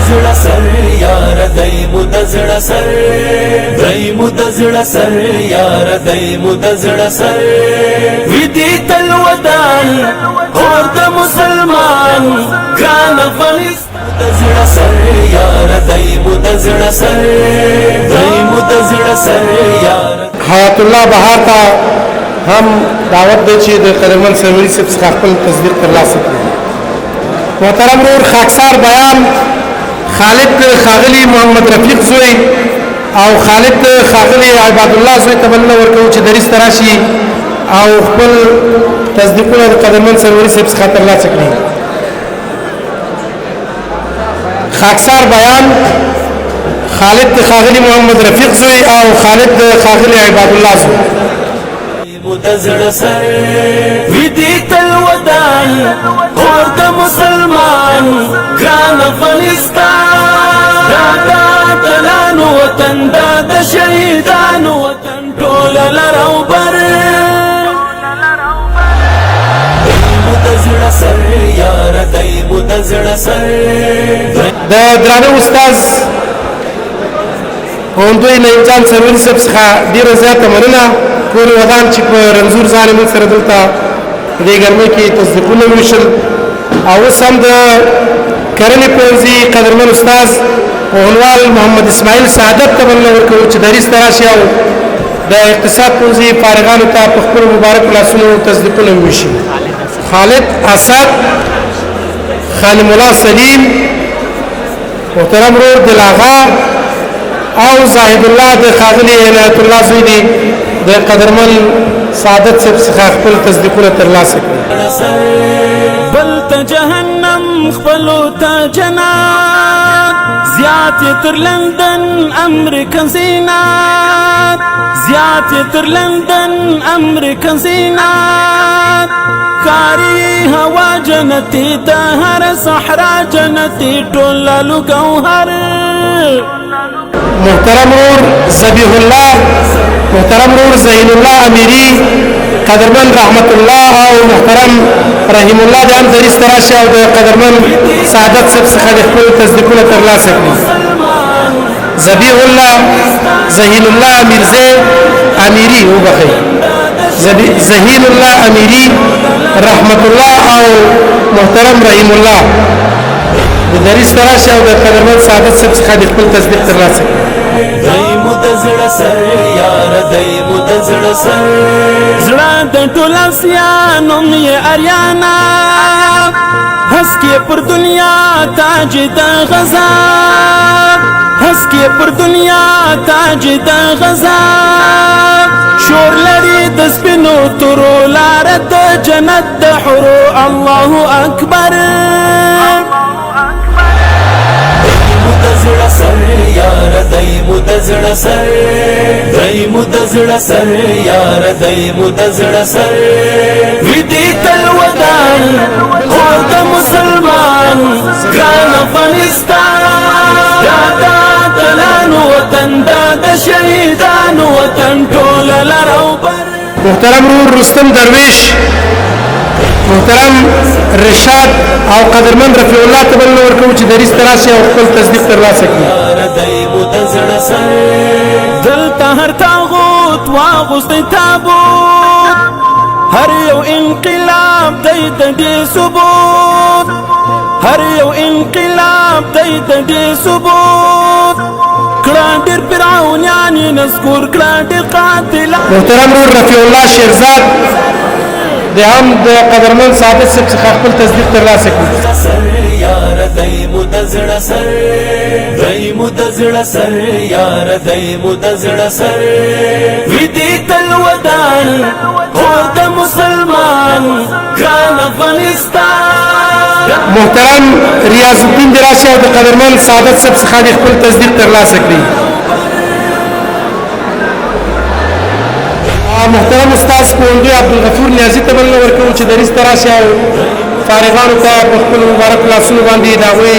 زړه سر یار دای مو د زړه سر دای مو د زړه سر یار دای مو د زړه سر ودی تل ودان اور د مسلمان ګران افغانستان د زړه سر یار دای مو د زړه سر دای مو د زړه سر یار حیات الله بهار ته هم دعوت دی چې د قدرمن سروري صاحب څخه خپل تصدیق ترلاسه کړي. محترم ورور خاکسار بیان خالد خاغلی محمد رفیق زوی او خالد خاغلی عباد الله زوی ته بلنه ورکوي چې دریس تراشي او خپل تصدیقونه د قدرمن سروري صاحب څخه ترلاسه کړي. خاکسار بیان خالد خاغلی محمد رفیق زوی او خالد خاغلی عباد الله زوی مدزړه سر ودی تل ودان اور د مسلمان ګران افغانستان دا تلانو وطن دا د شهیدانو وطن ټول لرو بر مدزړه سر یار دای مدزړه سر د درانه استاد اوندوی نیم جان سروري صاحب څخه ډیره زیاته مننه ټول ودان چې په رنځور ځان موږ سره دلته د ګرمۍ کې تصدیقونه وشل او اوس هم د کرنې پوهنځي قدرمن استاد پوهنوال محمد اسماعیل سعادت ته بلنه ورکوو چې دریس ته راشي او د اقتصاد پوهنځي فارغانو ته په خپلو مبارک لاسونو تصدیقونه وشي. خالد اسد خانم الله سلیم محترم ورور دلاغا او زاهد الله د خاغلی عنایت الله زوی دی د قدرمن سعادت صاحب څخه خپل تصدیقونه ترلاسه کړي. بل ته جهنم خپلو ته جنات زیات تر لندن امریکا زینات زیات تر لندن امریکا زینات کاری هوا جنتی د هر صحرا جنتی ټول لالو گوهر. محترم ورور ذبیح الله محترم ورور زهین الله امیری قدرمن رحمت الله او محترم رحیم الله د هم دریس تراشي او د قدرمن سعادت صاحب څخه د خپل تصدیقونه ترلاسه کړي. ذبیح الله زهین الله میرزا امیری وبخي زهین الله امیری رحمت الله او محترم رحیم الله د دریس تراشي او د قدرمن سعادت صاحب څخه د خپل تصدیق ترلاسه کړي. دای مدزړه سر یار دای مدزړه سر زړه د ټول اسیانو می اریانا هسکی پر دنیا تاج د غزا هسکی پر دنیا تاج د غزا شور لري د سپینو تورو لار د جنت د حورو الله اکبر. مدزړه سر یار دای مدزړه سر دای مدزړه سر یار دای مدزړه سر ودی تل ودان اور د مسلمان ګران افغانستان دا تلانو وطن دا د شهیدانو وطن ټول لرو بر. محترم ورور رستم درویش محترم رشاد او قدرمن رفیع الله ته بلنه ورکوو چې دریس تراشي او خپل تصدیق ترلاسه کړي. دلته هر تاغوت واغوستی تابوت هر یو انقلاب دی د دې ثبوت هر یو انقلاب دی د دې ثبوت کړه ډېر فرعونیان یې نسکور کړه ډېر قاتلان. محترم ورور رفیع الله شیرزاد د هم د قدرمن سعادت صاحب څخه خپل تصدیق ترلاسه کړي. یار دای مدزړه سر دای مدزړه سر یار دای مدزړه سر ودی تل ودان اور د مسلمان ګران افغانستان. محترم ریاض الدین دراشي او د قدرمن سعادت صاحب څخه خپل تصدیق ترلاسه کړي. محترم استاد پوهنځي عبدالغفور نیازي ته بلنه ورکوو چې دریس تراشي او فارغانو ته په خپلو مبارک لاسونو باندې د هغوی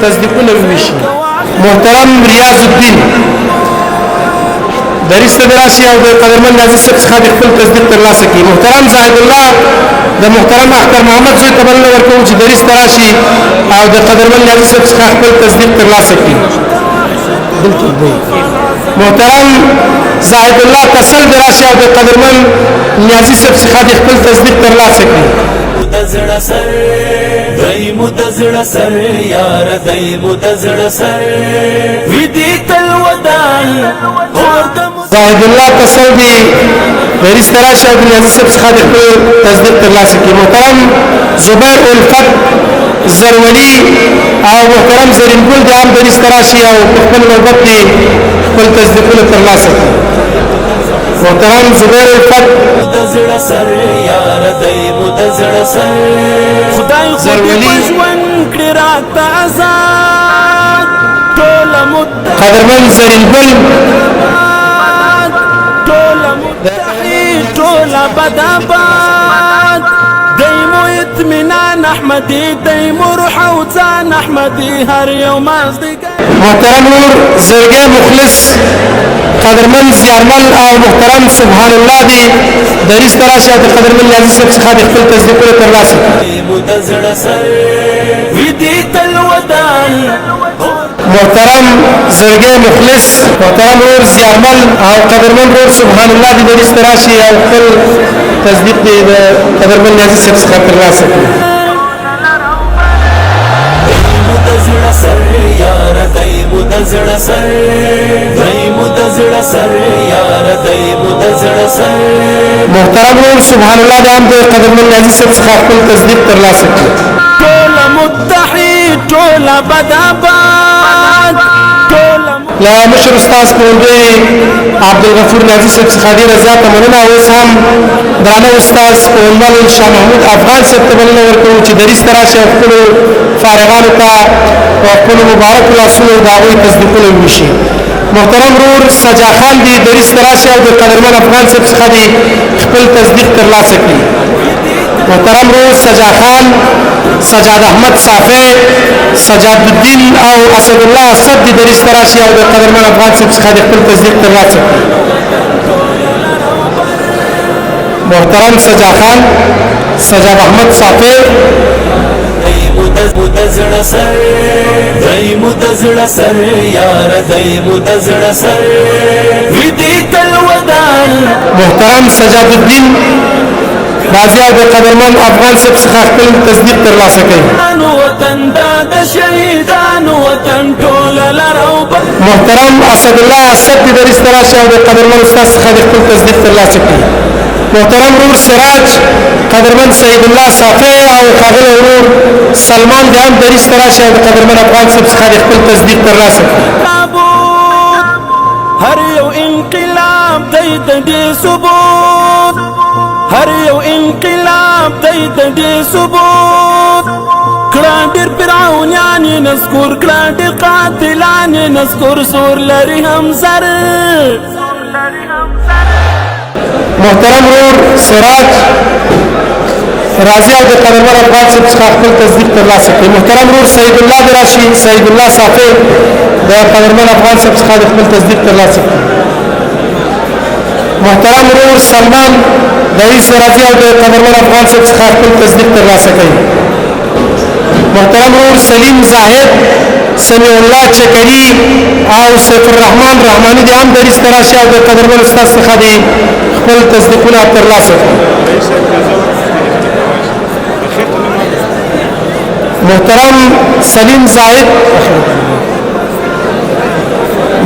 تصدیقونه وویشي. محترم ریاض الدین دریس ته راشي او د قدرمن نیازي صاحب څخه د خپل تصدیق ترلاسه کړي. محترم زاهد الله د محترم اختر محمد زوی ته بلنه ورکوو چې دریځ ته راشي او د قدرمن نیازي صاحب څخه خپل تصدیق ترلاسه کړي. محترم زاهد الله تسل د راشي او د قدرمن نیازي صاحب څخه د خپل تصدیق ترلاسه کړي. مدزړه سر دای مدزړه سر یار دای مدزړه سر وی دې تل ودان اور د زاهد الله تسل دی دریځ ته راشي او د نیازي صاحب څخه د خپل تصدیق ترلاسه کړي. محترم زبیر الفت زرولی او محترم زرین ګل د عام دریځ ته راشي او خپل نوبت دی خپل تصدیقونه ترلاسه کړي. محترم زبیر الفت مدزړه سر یار دای مدزړه سر خدای خو دې ژوند کړی راته آزاد ټول قدرمن زرین ګل ټول متحد ټول بداباد دایمو اطمینان احمدی دایمو روح او ځان احمدی هر یو مازدیګر. محترم نور زرګي مخلص قدرمن زیارمل او محترم سبحان الله دی دریځ ته راشي او د قدرمن نیازي صاحب څخه د خپل تصدیقونه ترلاسه کړي. مدزړه سر وی دې تل ودان محترم زرګي مخلص محترم نور زیارمل او قدرمن نور سبحان الله دی دریځ ته راشي او خپل تصدیق دی د قدرمن نیازي صاحب څخه ترلاسه کړي. مدزړه سر یار دای مدزړه سر دای مدزړه سر یار دای مدزړه سر محترم نور سبحان الله دی هم د قدرمن نیازي صاحب څخه خپل تصدیق ترلاسه کړي. ټول متحد ټول بداباد ټول لا مشر استاذ کوندوی عبدالغفور نیازي صاحب څخه ډیره زیاته مننه. اوس هم درانه استاذ کوندل شاه محمود افغان صاحب ته بلنه ورکوو چې دریځ ته راشي او خپلو فارغانو ته او خپلو مبارکو لاسونو د هغوی تصدیقونه وویشي. محترم رور سجا خان دی دریځ ته راشي او د قدرمن افغان صاحب څخه دی خپل تصدیق ترلاسه کړي. محترم رور سجا خان سجاد احمد صافی سجاد الدین او اسد الله اسد دی دریځ ته راشي او د قدرمن افغان صاحب څخه د خپل تصدیق ترلاسه کړي. محترم سجا خان سجاد احمد صافی مدزړه سر دای مدزړه سر یار دای مدزړه سر وی دې تل ودان محترم سجاد الدین غازی او د قدرمن افغان صاحب څخه خپل تصدیق ترلاسه کړي. وطن د شهیدانو وطن ټول لرو محترم اسد الله اسد د دریځ ته راشي او د قدرمن استاد څخه د خپل تصدیق ترلاسه کړي. محترم رور سراج قدرمن سید الله صافی او قابل ورور سلمان د هم دریځ ته راشي او د قدرمن افغان صاحب څخه د خپل تصدیق ترلاسه کړي. هر یو انقلاب دی د دې ثبوت هر یو انقلاب دی د دې ثبوت کړه ډېر فرعونیان نذکر کړه ډېر قاتلان نذکر سور لري هم زر. محترم رور سراج راضي او د قدرمن افغان صاحب څخه خپل تصدیق ترلاسه کړي. محترم رور سید الله راشي سید الله صافی د قدرمن افغان صاحب څخه د خپل تصدیق ترلاسه کړي. محترم رور سلمان رئیس راضي او د قدرمن افغان صاحب څخه خپل تصدیق ترلاسه کړي. محترم رور سلیم زاهد سمیع الله چکری او سیف الرحمن رحمانی د هم دریځ ته راشي او د قدرمن استاد څخه د خپل تصدیقونه ترلاسه کړي. محترم سلیم زاهد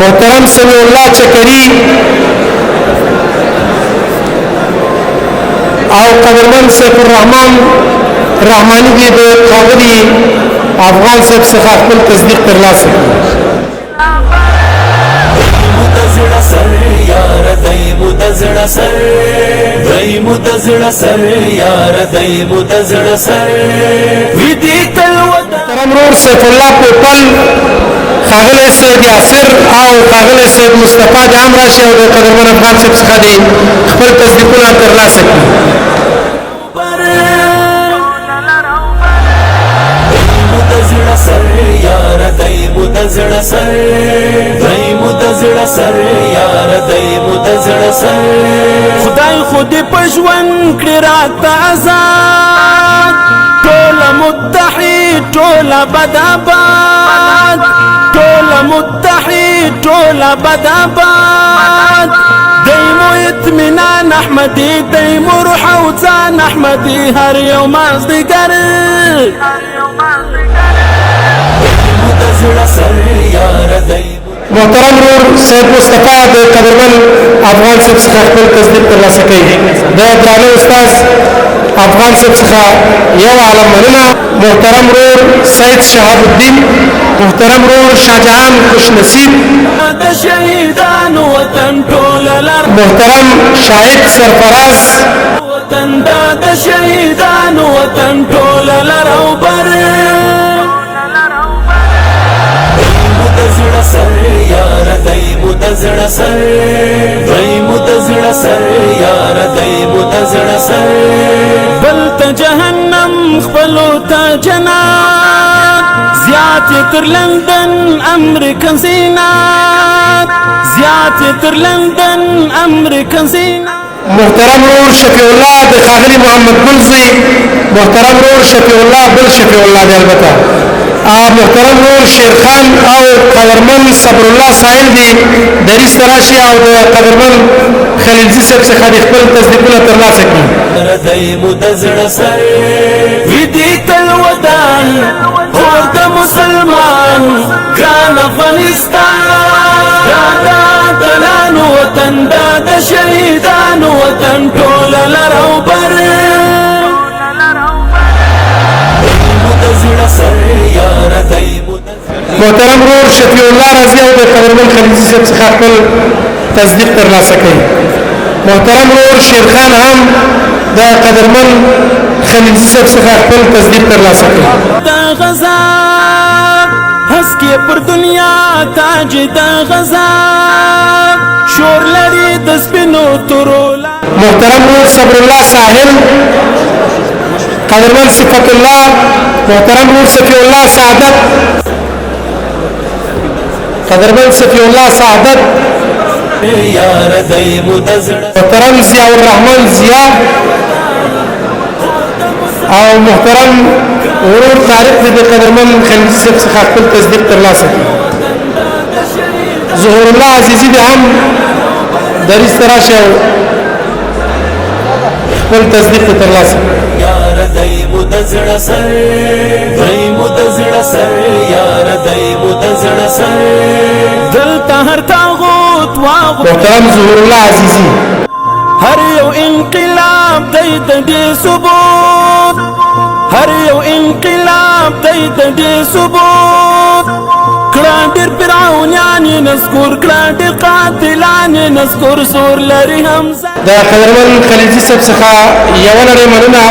محترم سمیع الله چکری او قدرمن سیف الرحمن رحمانی دی د ښاغلي افغان صاحب څخه خپل تصدیق ترلاسه کړي. مدزړه سر یار دای مدزړه سر دای مدزړه سر یار دای مدزړه سر وی دې تل ودان. محترم رور سیف الله پوپل ښاغلی سید یاسر او ښاغلی سید مصطفی د هم راشي او د قدرمن افغان صاحب څخه د خپل تصدیقونه ترلاسه کړي. مدزړه سر دای مدزړه سر یار دای مدزړه سر خدای خو دې په ژوند کړی راته آزاد بداباد ټوله متحد ټوله بداباد دیمو اطمینان احمدی دیمو روح او ځان احمدی هر یو مازدیګر دیمو د زړه سر یار دیمو محترم رور سید مصطفی د قدرمن افغان صاحب څخه خپل تصدیق ترلاسه کوي د درانه استاد افغان صاحب څخه یو عالم مننه محترم رور سید شهاب الدین محترم رور شاهجهان خوش نصیب د شهیدانو وطن ټول لر محترم شاهد سرفراز وطن د شهیدانو وطن ټول لر او بر سر یار دیمو د زړه سر دیمو د زړه سر یار دیمو د زړه سر بل ته جهنم خپلو ته جنات زیات تر لندن امریکن زینات زیات تر لندن امریکن زینات محترم رور شفیع الله د ښاغلي محمد ګل زوی محترم رور شفیع الله بل شفیع الله دی البته محترم رور شیرخان او قدرمن صبر الله سائل دی دریس تراشی او د قدرمن خلیلزی صاحب څخه د خپل تصدیقونه ترلاسه کړي دیمو د زړه سر وي دي تل ودان اور د مسلمان ګران افغانستان دا دلانو وطن دا د شهیدانو وطن ټول لر او بر دیمو د زړه سر یار دیمو محترم رور شفیع الله رضی او د قدرمن خلیلزی صاحب څخه خپل تصدیق ترلاسه کوي محترم رور شیرخان هم د قدرمن خلیلزی صاحب څخه خپل تصدیق ترلاسه کوي د غزا هسکې پر دنیا تاج د غزا شور لري د سپینو تورو محترم رور صبر الله ساحل قدرمن صفت الله محترم رور صفی الله سعادت قدرمن صفی الله سعادت یار دیمو د زړه محترم ضیاء الرحمن ضیاء او محترم ورور طارق د قدرمن خلیلزی صاحب څخه خپل تصدیق ترلاسه کړي ظهور الله عزیزی دی هم دریس تراشه او خپل تصدیق ترلاسه یار دیمو د زړه سر دیمو د زړه سر یار دیمو د زړه سر دلته هر تاغوت واغوت محترم ظهور الله عزیزی هر یو انقلاب دی د دې ثبوت هر یو انقلاب دی د دې ثبوت کړه ډېر فرعونیان یې نذکر کړه ډېر قاتلان یې نذکر سور لري حمزه د قدرمن خلیلزی صاحب څخه یوه لړۍ مننه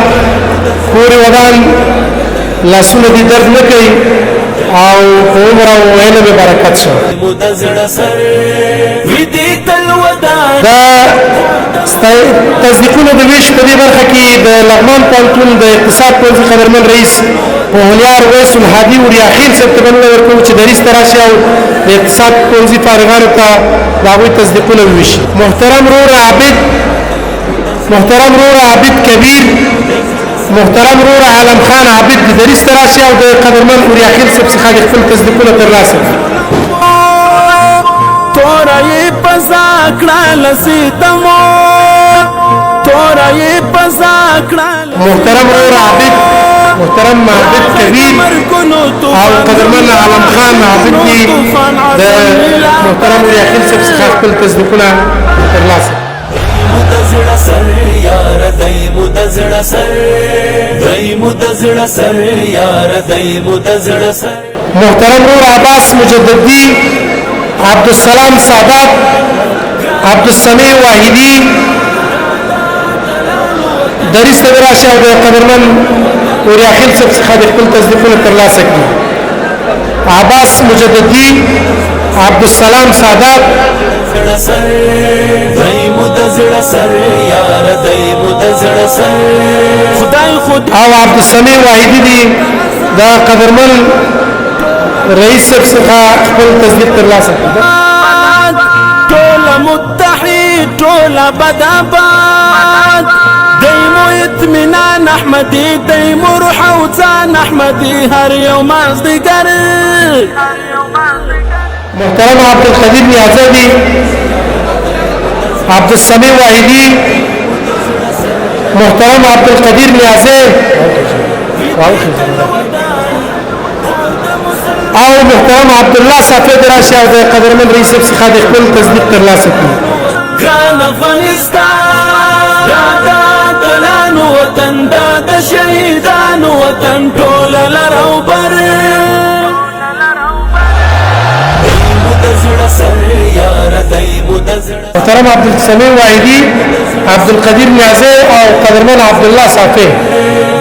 کورې ودان لاسونه دې درد نه کوي او په عمر او علم یې برکت شه دیمو د زړه سر وي دي تل ودان دا تصدیقونه د ویش په دې برخه کې د لغمان پوهنتون د اقتصاد پوهنځي قدرمن رئیس پوهنیار ویس الهادي وریاخیل صاحب ته مننه ورکوو چې دریس ته راشي او د اقتصاد پوهنځي فارغانو ته د هغوی تصدیقونه وویشي محترم رور عابد کبیر محترم رور عالم خان عابد د دریس ته راشي او د قدرمن وریاخیل صاحب څخه د خپل تصدیقونه ترلاسه کړي تورا یې پزا کړه لسیتمو تورا یې پزا کړه محترم رور عابد محترم عابد کبیر او قدرمن عالم خان عابد دی د محترم وریاخیل صاحب څخه خپل تصدیقونه ترلاسه دیمو د زړه سر یار دیمو د زړه سر دیمو د زړه سر یار دیمو د زړه سر محترم رور عباس مجددی عبدالسلام سادات عبدالسمیع واحدی دریس ته راشي او د قدرمن وریاخیل صاحب څخه د خپل تصدیقونه ترلاسه کړي عباس مجددی عبدالسلام سادات زړه سر دیمو د زړه سر یار دیمو د زړه سر خدای خود او عبدالسمیع واحدی دی دا قدرمن رئیس صاحب څخه خپل تصدیق ترلاسه کړي ټول متحد ټول بداباد دیمو اطمینان احمدی دی مرح او ځان احمدی هر یو مازدیګر محترم عبدالقدیر نیازی عبدالسمیع واحدی محترم عبدالقدیر نیازی او محترم عبدالله صافی دراشي او د قدرمن رئیس صاحب څخه د خپل تصدیق ترلاسه کړي. ګران افغانستان دا د ګلانو وطن دا د شهیدانو وطن ټوله لر او بر دی مو د زړه سر یاره دی مو د زړه محترم عبدالسمیع واحدی عبدالقدیر نیازی او قدرمن عبدالله صافی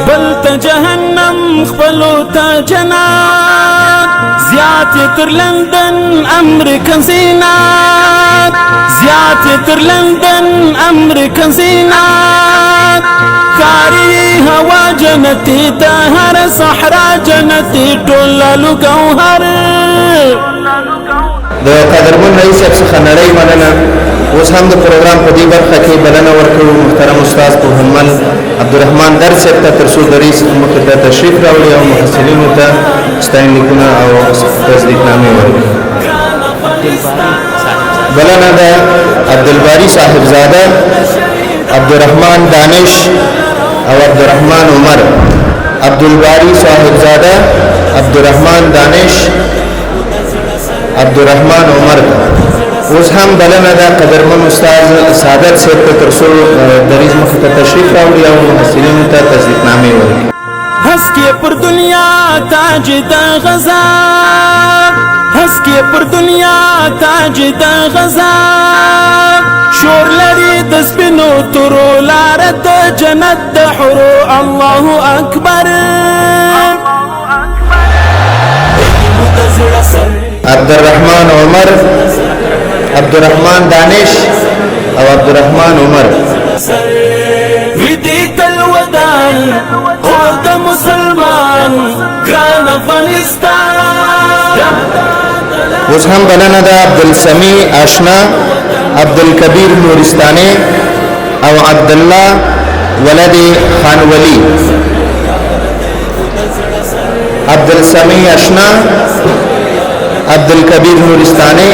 بل ته جهنم خپلو ته جنات زیات تر لندن امریکن زینات زیات تر لندن امریکن زینات کاری هوا جنتی ده هر صحرا جنتی ټولالو ګوهر د قدرمن رئیس صاحب څخه نړۍ مننه. اوس هم د پروګرام په دې برخه کې بلنه ورکوو محترم استاد پوهنمل عبدالرحمن درد صاحب ته تر څو د رئیس مخې ته تشریف راوړي او محصلینو ته ستاینلیکونه او تصدیقنامې ورکړي. بلنه ده عبدالباری صاحبزاده، عبدالرحمن دانش او عبدالرحمن عمر. عبدالباری صاحبزاده، عبدالرحمن دانش، عبدالرحمن عمر. اوس هم بلنه ده قدرمن استاد سعادت صاحب ته تر څو د رئیس مخې ته تشریف راوړي او محصلینو ته تصدیقنامې ورکړي. هسکی پر دنیا تاج د غزا هسکی پر دنیا تاج د غزا شور لري د سپینو تورو لار د جنت د حورو الله اکبر عبدالرحمن عمر، عبدالرحمن دانش او عبدالرحمن عمر. ویدی تل ودان او د مسلمان ګران افغانستان. اوس هم بلنه ده عبدالسمیع آشنا، عبدالکبیر نورستانی او عبدالله ولد خان ولی. عبدالسمیع آشنا، عبدالکبیر نورستانی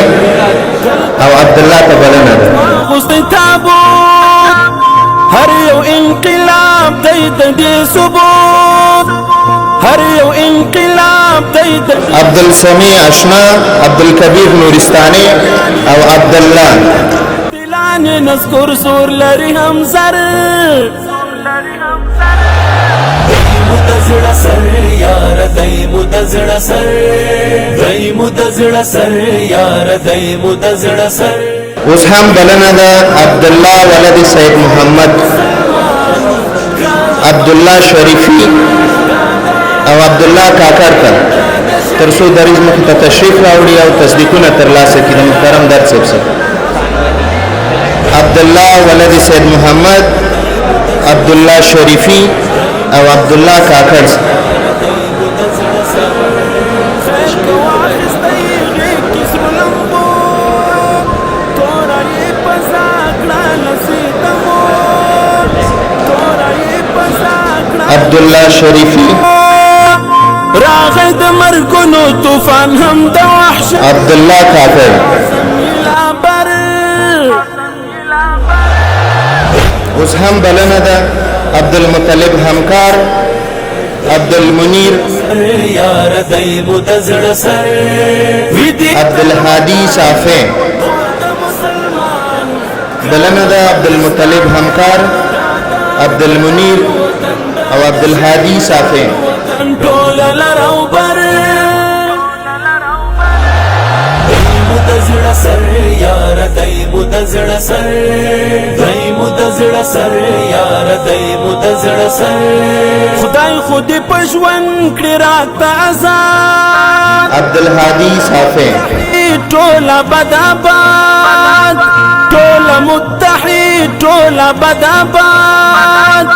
او عبدالله ته بلنه ده. غوستي تابوت هر یو انقلاب دی د دې ثبوت هر یو انقلاب دی د عبدالسمیع آشنا، عبدالکبیر نورستانی او عبدالله. دلان نذکر سور لري هم زر مدزړه سر یار دای مدزړه سر دای مدزړه سر یار دای مدزړه سر. اوس هم بلنه ده عبدالله ولد سید محمد، عبدالله شریفی او عبدالله کاکر ته تر څو د رئیس مخې ته تشریف راوړي او تصدیقونه ترلاسه کړي. د محترم درد صاحب څخه عبدالله ولد سید محمد، عبدالله شریفی او عبدالله کاکر. عبدالله شریفی، راغی د مرګونو طوفان هم د وحشت عبدالله کاکر. اوس هم بلنه ده عبدالمطلب همکار، عبدالمنیر، عبدالهادی صافی. بلنه ده عبدالمطلب همکار، عبدالمنیر او عبدالهادی صافی. خدای خودی پښون کړی راته آزاد عبدالهادی صافی. ټوله بداباد ټوله متحد ټوله بداباد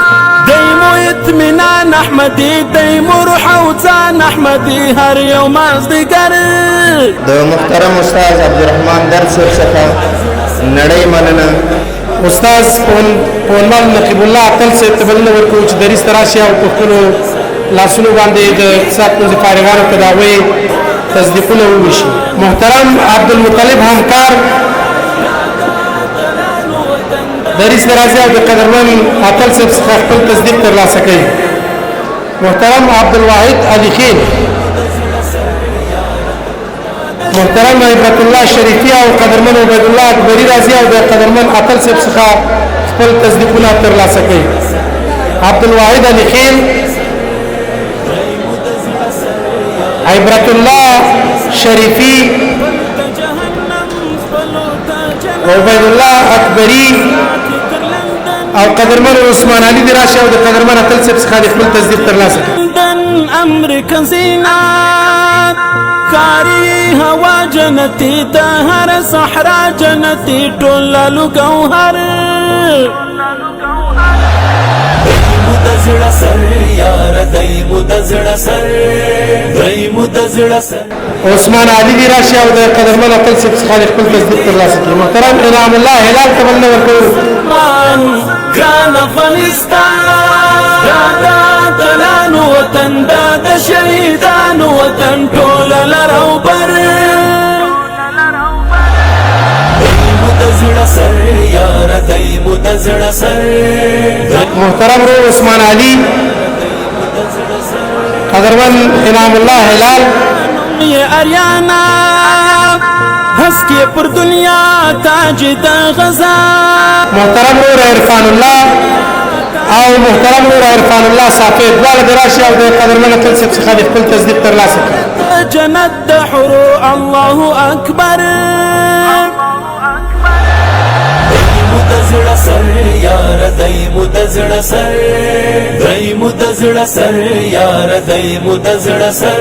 دیمو اطمینان احمدی دیمو روح او ځان احمدی هر یو مازدیګر. د محترم استاد عبدالرحمن درد صاحب څخه نړۍ مننه. استاد پونمال نقیب الله عطل صاحب ته بلنه ورکوو چې دریځ ته راشي او په خپلو لاسونو باندې د اقتصاد پوهنځي فارغانو ته د هغوی تصدیقونه وویشي. محترم عبدالمطلب همکار دریځ ته راځي او د قدرمن عطل صاحب څخه خپل تصدیق ترلاسه کوي. محترم عبدالواحد علي خیل، محترم عبرت الله شریفی او قدرمن عبید الله اکبری راځي او د قدرمن عطل صاحب څخه خپل تصدیقونه ترلاسه کوي. عبدالواحد علي خیل، عبرت الله شریفی، عبید الله اکبری او قدرمن عثمان علي دی راشي او د قدرمن عطل صاحب څخه خپل تصدیق ترلاسه کوي. امریکا زینات کاری هوا جنتی دهر صحرا جنتی ټول گوهر دزړه سر یار دایمو دزړه سر دایمو دزړه سر عثمان علي دی راشي او د قدرمن عطل صاحب څخه خپل تصدیق ترلاسه کوي. محترم انعام الله هلال ته بلنه ورکوو. ګران افغانستان دا دلانو وطن دا د شهیدانو وطن ټول لرو بر دایمو دزړه سر یار دایمو دزړه سر. محترم رو عثمان علي، قدرمن انعام الله هلال، یہ اریانا ہسکی پر دنیا تاج دا غزا. محترم رو عرفان الله او محترم رو عرفان الله صافی دواړه د راشي او د قدرمن عطل صاحب څخه خپل تصدیق ترلاسه کوي. جنت د حرو الله اکبر دایمو دزړه سر یار دایمو دزړه سر دایمو دزړه سر یار دایمو دزړه سر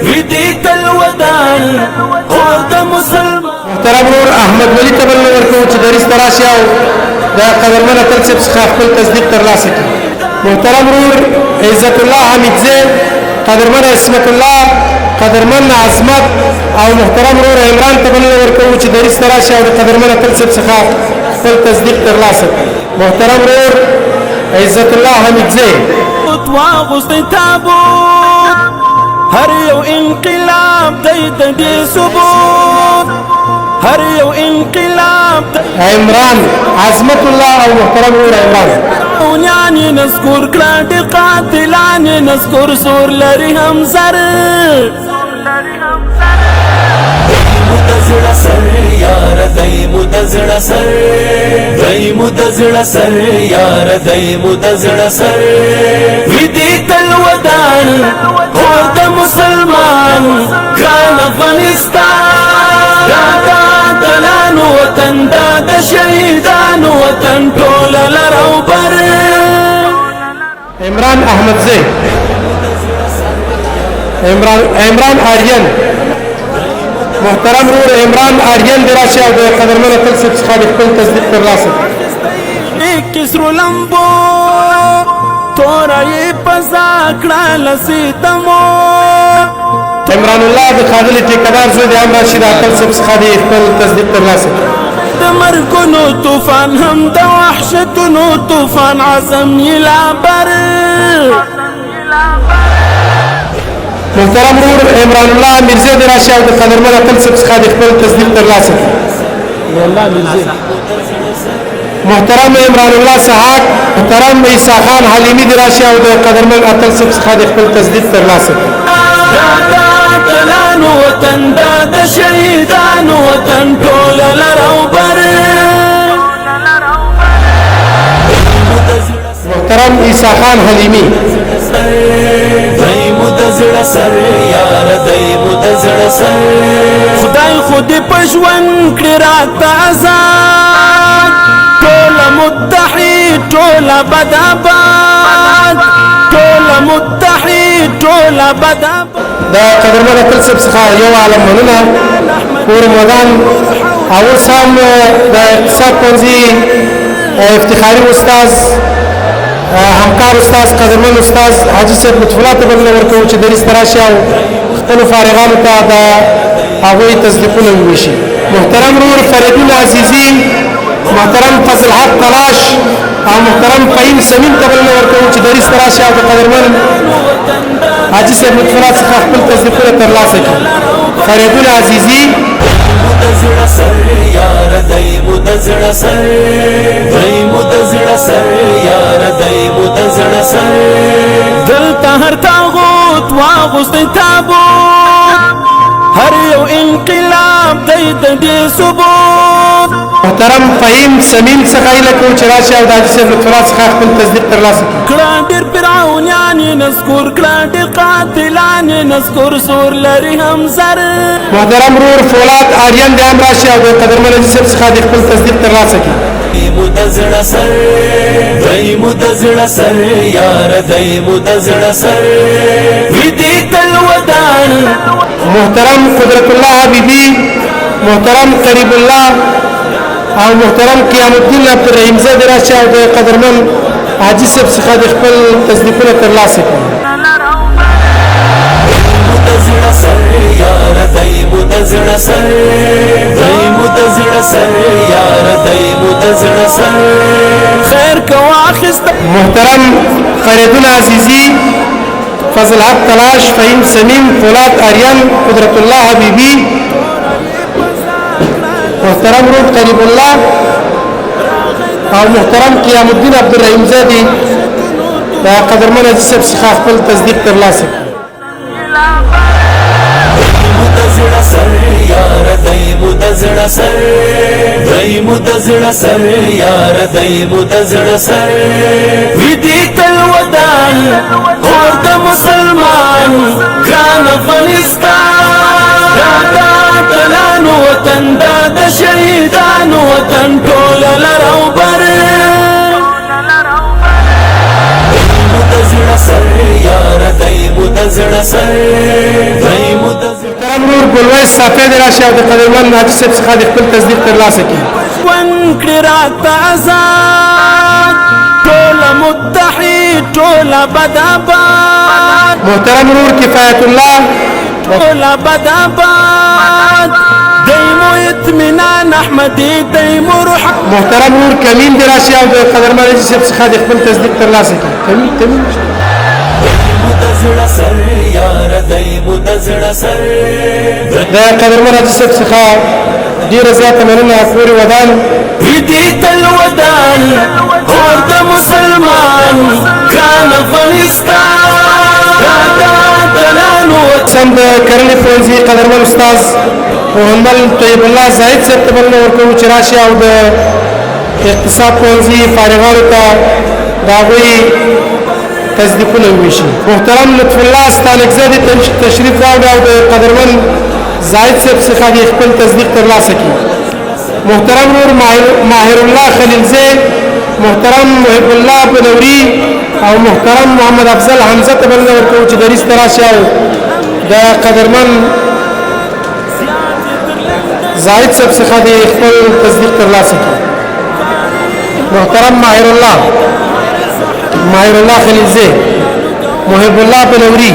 ودی تل ودان اور د مسلمان. محترم رو احمد ولی ته بلنه ورکوو چې دریځ ته راشي او د قدرمن عطل صاحب څخه خپل تصدیق ترلاسه کوي. محترم رو عزت الله حمیدزی، قدرمن عصمت الله، قدرمن عظمت او محترم رو عمران ته بلنه ورکوو چې دریځ ته راشي او د قدرمن عطل صاحب څخه خپل تصدیق ترلاسه کوي. محترم رو عزت الله حمیدزی، واغستی تابوت هر یو انقلاب دی د دې ثبوت هر یو انقلاب عمران عظمت الله او محترم رو عمران. اونیانی نذکر کړه د قاتلان نذکر سور لري هم سر دایمو دزړه سر یار دایمو دزړه سر دایمو دزړه سر یار دایمو دزړه سر ودی تل ودان اور د مسلمان ګران افغانستان دا دلانو وطن دا د شهیدانو وطن ټول لرو بر. عمران احمدزی، عمران آریان، محترم رو عمران آریان دی راشي او د قدرمن عطل صاحب څخه خپل تصدیق ترلاسه کوي. کسرو لمبو تورای پزا کړه لسیتمو. عمران الله د ښاغلي ټیکهدار زوی د هم راشي د عطل صاحب څخه خپل تصدیق ترلاسه کوي. د مرګونو طوفان هم د وحشتونو طوفان عزم یلا بر. محترم رو عمران الله میرزی دی راشي او د قدرمن عطل صاحب څخه خپل تصدیق ترلاسه کوي. محترم عمران الله سحاق، محترم عیسی خان حلیمی دی راشي او د قدرمن عطل صاحب څخه خپل تصدیق ترلاسه کوي. دلانو وطن دا د شهیدانو وطن ټول لرو بر. محترم عیسی خان حلیمی، دایمو دزړه سر یار دایمو دزړه سر خدای خود په ژوند کړی راته آزاد ټول متحد ټول بداباد ټول متحد ټول بداباد. د قدرمن عطل صاحب څخه یو عالم مننه. پور مدان او سم د اقتصاد پوهنځي افتخاري استاد همکار استاد قدرمن استاد حاجي صاحب لطف الله ته بلنه ورکوو چې دریځ ته راشي او خپلو فارغانو ته د هغوی تصدیقونه وویشي. محترم رور فریدون عزیزی، محترم فضل حق تلاش او محترم فهیم سمین ته بلنه ورکوو چې دریځ ته راشي او د قدرمن حاجي صاحب لطفالله څخه خپل تصدیقونه ترلاسه کړي. فریدون عزیزي مدزړه سر یار دای مدزړه سر دای مدزړه سر یار دای مدزړه سر دلته هر تاغوت واغوست تابوت هر یو انقلاب دای د دې ثبوت. محترم فهیم سمین څخه هیله کوو چې راشي او د حاجي صاحب لطفالله څخه خپل تصدیق ترلاسه کړي. کړه ډېر فرعونیان یې نذکر کړه ډېر قاتلان یې نذکر سور لري هم زر. محترم رور فولاد آریان دی هم راشي او د قدرمن حاجي صاحب څخه د خپل تصدیق ترلاسه کړي. مدزړه سر دای مدزړه سر یار دای مدزړه سر ودی تل ودان. محترم قدرت الله حبیبی، محترم قریب الله او محترم قیام الدین عبدالرحیم زاده راشي او د قدرمن حاجي صاحب څخه د خپل تصدیقونه ترلاسه کړي. مدزړه سر یار دای مدزړه سر دای مدزړه سر یار دای مدزړه سر خیر کو اخست. محترم فریدون عزیزی، فضل حق تلاش، فهیم سمیم، فولاد آریان، قدرت الله حبیبی، محترم رود قریب الله او محترم قیام الدین عبدالرحیم زادی د قدرمن حاجي صاحب څخه خپل تصدیق ترلاسه کړي. مدزړه سر یار دای مدزړه سر دای مدزړه سر یار دای مدزړه سر ودی تل ودان اور د مسلمان ګران افغانستان دا تلانو وطن دا د شهیدانو وطن ټول لرو بر. مدزړه سر یار دای مدزړه سر دای مدزړه محترم نور ګلویز صافی دی راشي او د قدرمن حاجي صاحب څخه د خپل تصدیق ترلاسه کړي. ونکړي راته آزاد ټوله متحد ټوله بدآباد. محترم نور کفایت الله، ټوله بدآباد دیمو اطمینان احمدي دیمو روح. محترم نور کمین دی راشي او د قدرمن حاجي صاحب څخه د خپل تصدیق ترلاسه کړي. کمین مدزړه سر یار دای مدزړه سر د قدرمن حاجي صاحب څخه ډیره زیاته مننه. پورې ودان ودی تل ودان اور د مسلمان ګران افغانستان دا تلانو سم د کرنې پوهنځي قدرمن استاد محمد طیب الله زاهد صاحب ته بلنه ورکوو چې راشي او د اقتصاد پوهنځي فارغانو ته د هغوی تصدیقونه وویشي. محترم لطف الله ستانکزی تشریف راوړي او د قدرمن زاهد صاحب څخه د خپل تصدیق ترلاسه کړي. محترم نور ماهر الله خلیلزی، محترم محب الله بنوري او محترم محمد افضل حمزه ته بلنه ورکوو چې دریځ ته راشي او د قدرمن زاهد صاحب څخه د خپل تصدیق ترلاسه کړي. محترم ماهر الله خلیلزی، محب الله بنوري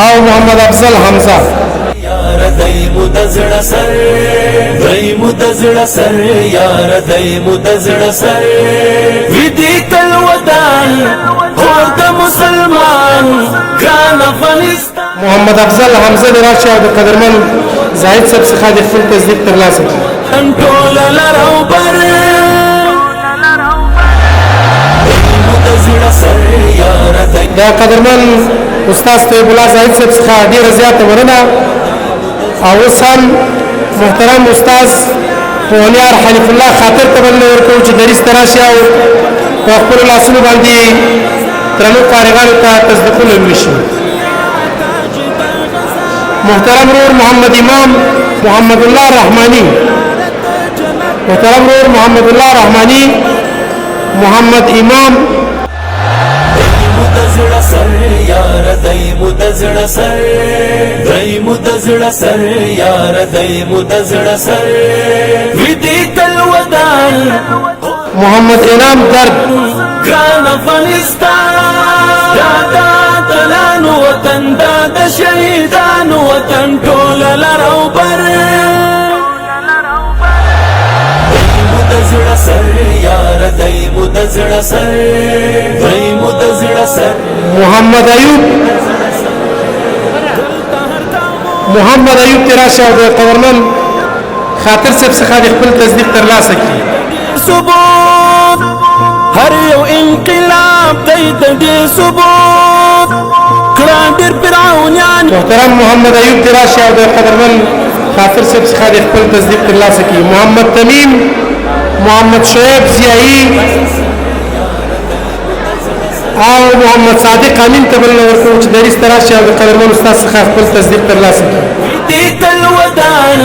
او محمد افضل حمزه. یار دای مدزړه سر دای مدزړه سر یار دای مدزړه سر ودی تل ودان اور د مسلمان ګران افغانستان. محمد افضل حمزه د راشي او د قدرمن زاهد صاحب څخه د خپل تصدیق ترلاسه کړي. ټول لرو بر مدزړه سر یار دای د قدرمن استاد طیب الله زاهد صاحب څخه ډیره زیاته مننه. او اوس هم محترم استاد پوهنیار حنیف الله خاطر ته بلنه ورکوو چې دریځ ته راشي او په خپلو لاسونو باندې درنو فارغانو ته تصدیقونه وویشي. محترم رور محمد امام محمد الله رحمانی، محترم رور محمد الله رحمانی، محمد امام. مدزړه سر یار دای مدزړه سر دای مدزړه سر یار دای مدزړه سر ودی تل ودان محمد انعام درد، ګران افغانستان دا تلانو وطن دا د شهیدانو وطن ټول لرو بر. دای مو د زړه سر دای مو د زړه سر محمد ایوب تراشه او د قورمن خاطر صاحب څخه د خپل تصدیق ترلاسه کړي. ثبوت هر یو انقلاب دی د دې ثبوت کړه ډېر فرعونیان. محترم محمد ایوب تراشه او د قورمن خاطر صاحب څخه د خپل تصدیق ترلاسه کړي. محمد تمیم، محمد شعیب ضیایی او محمد صادق امین ته بلنه ورکوو چې دریځ ته راشي او د قدرمن استاد څخه خپل تصدیق ترلاسه کړي. دې تل ودان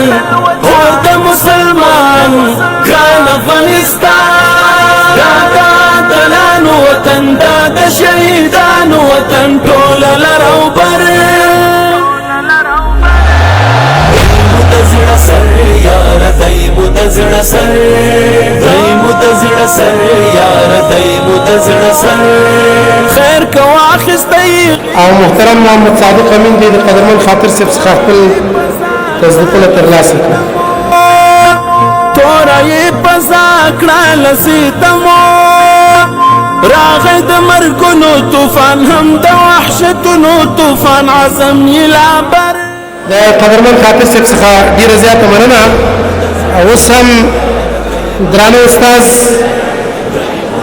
هو د مسلمان ګران افغانستان دا د اتلانو وطن دا د شهیدانو وطن ټوله لر او بر دای مو د زړه سر دای مو د زړه سر یار دای مو د زړه سر خیر کو اخستای. او محترم محمد صادق امین دې د قدرمن خاطر صاحب څخه خپل تصدیقونه ترلاسه کړي. تورای پزا کړه لسیتمو راغی د مرګونو طوفان هم د وحشتونو طوفان عظم یلا بر. د قدرمن خاطر صاحب څخه ډیره زیاته مننه. اوس هم درانه استاذ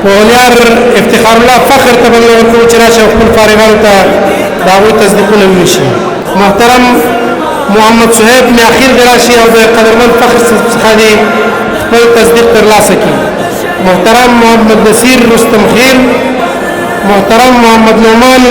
پولیار افتخار الله فخر ته بلنه ورکوو چې راشه خپل فارغانو ته د هغوی تصدیقونه وویشي. محترم محمد صهیب میاخیل دې راشي او د قدرمن فخر څخه دې خپل تصدیق ترلاسه کړي. محترم محمد نصیر رستم خیل، محترم محمد نعمان